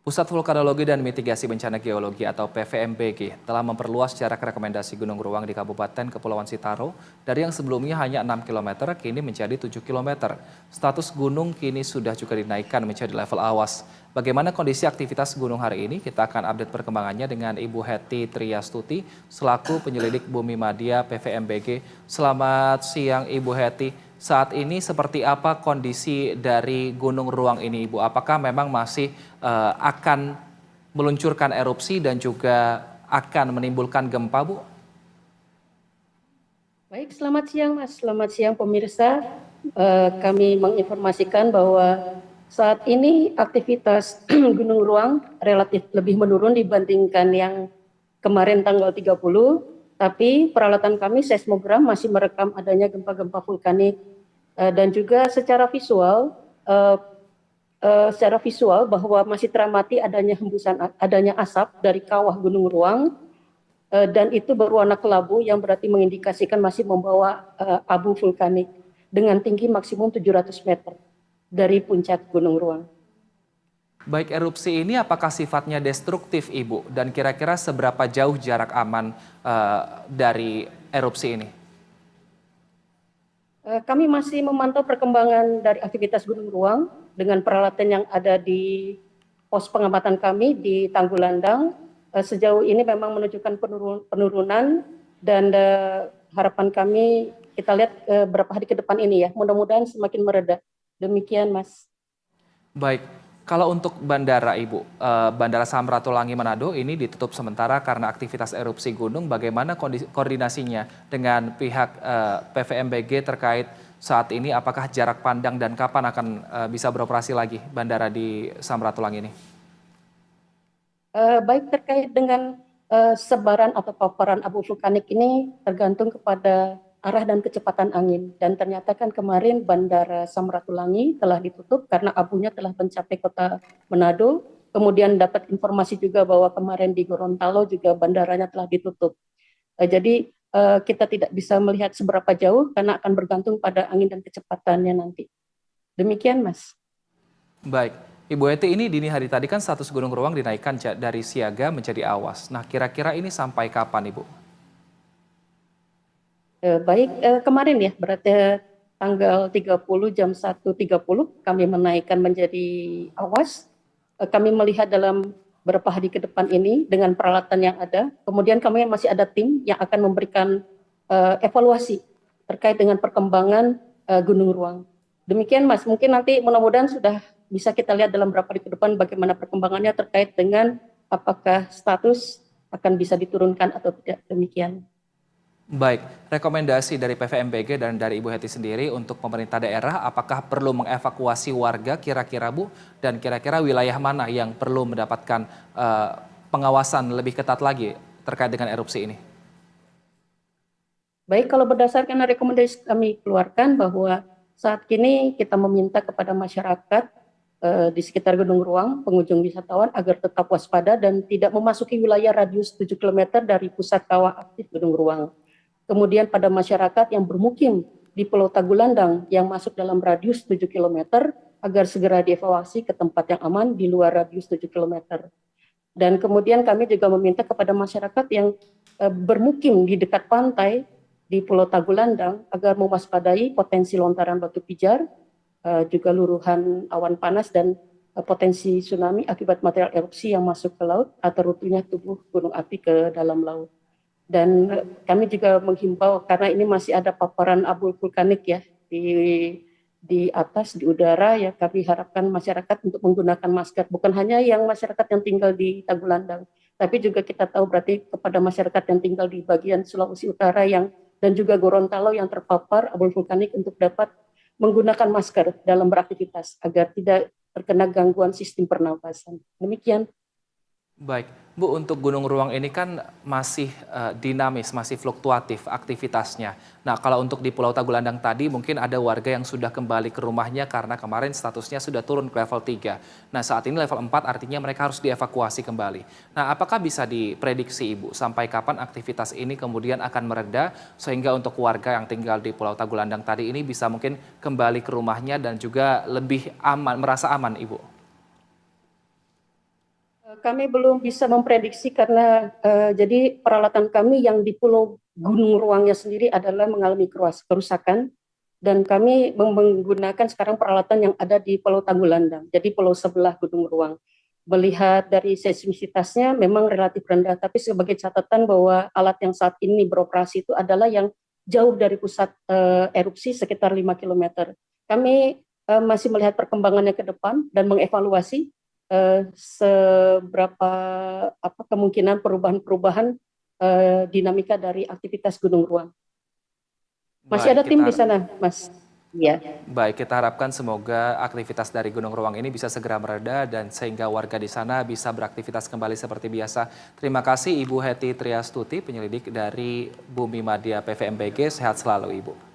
Pusat Vulkanologi dan Mitigasi Bencana Geologi atau PVMBG telah memperluas jarak rekomendasi gunung ruang di Kabupaten Kepulauan Sitaro dari yang sebelumnya hanya 6 km kini menjadi 7 km. Status gunung kini sudah juga dinaikkan menjadi level awas. Bagaimana kondisi aktivitas gunung hari ini? Kita akan update perkembangannya dengan Ibu Heti Triastuti selaku penyelidik Bumi Madya PVMBG. Selamat siang Ibu Heti. Saat ini seperti apa kondisi dari Gunung Ruang ini, Ibu? Apakah memang masih akan meluncurkan erupsi dan juga akan menimbulkan gempa, Bu? Baik, selamat siang Mas. Selamat siang pemirsa. Kami menginformasikan bahwa saat ini aktivitas Gunung Ruang relatif lebih menurun dibandingkan yang kemarin tanggal 30, tapi peralatan kami seismogram masih merekam adanya gempa-gempa vulkanik dan juga secara visual bahwa masih teramati adanya asap dari kawah Gunung Ruang dan itu berwarna kelabu yang berarti mengindikasikan masih membawa abu vulkanik dengan tinggi maksimum 700 meter dari puncak Gunung Ruang. Baik, erupsi ini apakah sifatnya destruktif, Ibu? Dan kira-kira seberapa jauh jarak aman dari erupsi ini? Kami masih memantau perkembangan dari aktivitas Gunung Ruang dengan peralatan yang ada di pos pengamatan kami di Tanggulandang. Sejauh ini memang menunjukkan penurunan dan harapan kami kita lihat beberapa hari ke depan ini ya, mudah-mudahan semakin mereda. Demikian Mas. Baik, kalau untuk bandara, Ibu, Bandara Samratulangi Manado ini ditutup sementara karena aktivitas erupsi gunung. Bagaimana koordinasinya dengan pihak PVMBG terkait saat ini? Apakah jarak pandang dan kapan akan bisa beroperasi lagi bandara di Samratulangi ini? Baik, terkait dengan sebaran atau paparan abu vulkanik ini tergantung kepada arah dan kecepatan angin. Dan ternyata kan kemarin Bandara Samratulangi telah ditutup karena abunya telah mencapai kota Manado. Kemudian dapat informasi juga bahwa kemarin di Gorontalo juga bandaranya telah ditutup. Jadi kita tidak bisa melihat seberapa jauh karena akan bergantung pada angin dan kecepatannya nanti. Demikian Mas. Baik, Ibu Heti, ini dini hari tadi kan status Gunung Ruang dinaikkan dari siaga menjadi awas. Nah, kira-kira ini sampai kapan, Ibu? Baik, kemarin ya, berarti tanggal 30 jam 1.30 kami menaikkan menjadi awas. Kami melihat dalam beberapa hari ke depan ini dengan peralatan yang ada. Kemudian kami masih ada tim yang akan memberikan evaluasi terkait dengan perkembangan Gunung Ruang. Demikian Mas, mungkin nanti mudah-mudahan sudah bisa kita lihat dalam beberapa hari ke depan bagaimana perkembangannya terkait dengan apakah status akan bisa diturunkan atau tidak, demikian. Baik, rekomendasi dari PVMBG dan dari Ibu Heti sendiri untuk pemerintah daerah, apakah perlu mengevakuasi warga kira-kira, Bu? Dan kira-kira wilayah mana yang perlu mendapatkan pengawasan lebih ketat lagi terkait dengan erupsi ini? Baik, kalau berdasarkan rekomendasi kami keluarkan bahwa saat ini kita meminta kepada masyarakat di sekitar Gunung Ruang, pengunjung wisatawan agar tetap waspada dan tidak memasuki wilayah radius 7 km dari pusat kawah aktif Gunung Ruang. Kemudian pada masyarakat yang bermukim di Pulau Tagulandang yang masuk dalam radius 7 km agar segera dievakuasi ke tempat yang aman di luar radius 7 km. Dan kemudian kami juga meminta kepada masyarakat yang bermukim di dekat pantai di Pulau Tagulandang agar mewaspadai potensi lontaran batu pijar, juga luruhan awan panas dan potensi tsunami akibat material erupsi yang masuk ke laut atau runtuhnya tubuh gunung api ke dalam laut. Dan kami juga menghimbau karena ini masih ada paparan abu vulkanik ya di atas di udara ya, kami harapkan masyarakat untuk menggunakan masker, bukan hanya yang masyarakat yang tinggal di Tagulandang, tapi juga kita tahu berarti kepada masyarakat yang tinggal di bagian Sulawesi Utara dan juga Gorontalo yang terpapar abu vulkanik untuk dapat menggunakan masker dalam beraktivitas agar tidak terkena gangguan sistem pernapasan. Demikian. Baik, Bu, untuk Gunung Ruang ini kan masih dinamis, masih fluktuatif aktivitasnya. Nah, kalau untuk di Pulau Tagulandang tadi mungkin ada warga yang sudah kembali ke rumahnya karena kemarin statusnya sudah turun ke level 3. Nah, saat ini level 4 artinya mereka harus dievakuasi kembali. Nah, apakah bisa diprediksi, Ibu, sampai kapan aktivitas ini kemudian akan mereda sehingga untuk warga yang tinggal di Pulau Tagulandang tadi ini bisa mungkin kembali ke rumahnya dan juga lebih aman, merasa aman, Ibu? Kami belum bisa memprediksi karena jadi peralatan kami yang di Pulau Gunung Ruangnya sendiri adalah mengalami kerusakan dan kami menggunakan sekarang peralatan yang ada di Pulau Tagulandang, jadi pulau sebelah Gunung Ruang. Melihat dari seismisitasnya memang relatif rendah, tapi sebagai catatan bahwa alat yang saat ini beroperasi itu adalah yang jauh dari pusat erupsi sekitar 5 kilometer. Kami masih melihat perkembangannya ke depan dan mengevaluasi seberapa kemungkinan perubahan-perubahan dinamika dari aktivitas Gunung Ruang. Masih ada Baik, tim di sana, Mas. Iya. baik, kita harapkan semoga aktivitas dari Gunung Ruang ini bisa segera mereda dan sehingga warga di sana bisa beraktivitas kembali seperti biasa. Terima kasih Ibu Heti Triastuti, penyelidik dari Bumi Madya PVMBG. Sehat selalu Ibu.